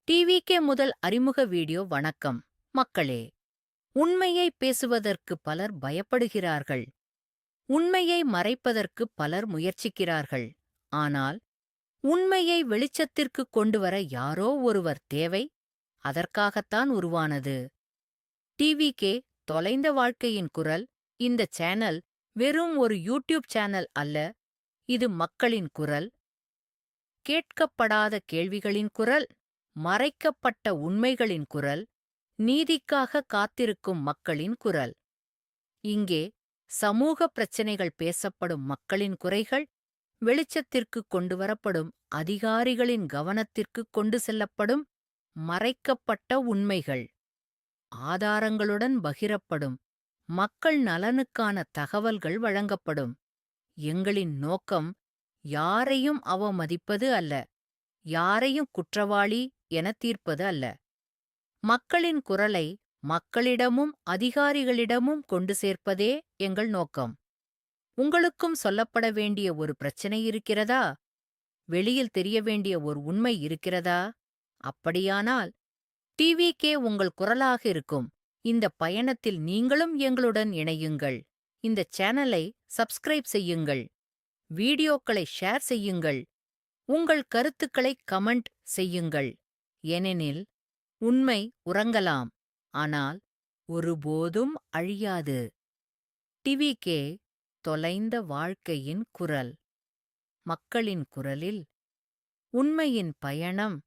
TVK முதல் அறிமுக video வணக்கம் மக்களே. உண்மையை பேசுவதற்கு பலர் பயப்படுகிறார்கள். உண்மையை மறைப்பதற்கு பலர் முயற்சிக்கிறார்கள். ஆனால் உண்மையை வெளிச்சத்திற்கு கொண்டுவர யாரோ ஒருவர் தேவை. அதற்காகத்தான் உருவானது டிவிகே தொலைந்த வாழ்க்கையின் குரல். இந்த சேனல் வெறும் ஒரு யூடியூப் சேனல் அல்ல. இது மக்களின் குரல், கேட்கப்படாத கேள்விகளின் குரல், மறைக்கப்பட்ட உண்மைகளின் குரல், நீதிக்காக காத்திருக்கும் மக்களின் குரல். இங்கே சமூக பிரச்சினைகள் பேசப்படும், மக்களின் குறைகள் வெளிச்சத்திற்கு கொண்டுவரப்படும், அதிகாரிகளின் கவனத்திற்கு கொண்டு செல்லப்படும், மறைக்கப்பட்ட உண்மைகள் ஆதாரங்களுடன் பகிரப்படும், மக்கள் நலனுக்கான தகவல்கள் வழங்கப்படும். எங்களின் நோக்கம் யாரையும் அவமதிப்பது அல்ல, யாரையும் குற்றவாளி என தீர்ப்பது அல்ல. மக்களின் குரலை மக்களிடமும் அதிகாரிகளிடமும் கொண்டு சேர்ப்பதே எங்கள் நோக்கம். உங்களுக்கும் சொல்லப்பட வேண்டிய ஒரு பிரச்சனை இருக்கிறதா? வெளியில் தெரிய வேண்டிய ஒரு உண்மை இருக்கிறதா? அப்படியானால் டிவிகே உங்கள் குரலாக இருக்கும். இந்த பயணத்தில் நீங்களும் எங்களுடன் இணையுங்கள். இந்த சேனலை சப்ஸ்கிரைப் செய்யுங்கள். வீடியோக்களை ஷேர் செய்யுங்கள். உங்கள் கருத்துக்களை கமெண்ட் செய்யுங்கள். ஏனெனில் உண்மை உறங்கலாம், ஆனால் ஒருபோதும் அழியாது. டிவிகே தொலைந்த வாழ்க்கையின் குரல். மக்களின் குரலில் உண்மையின் பயணம்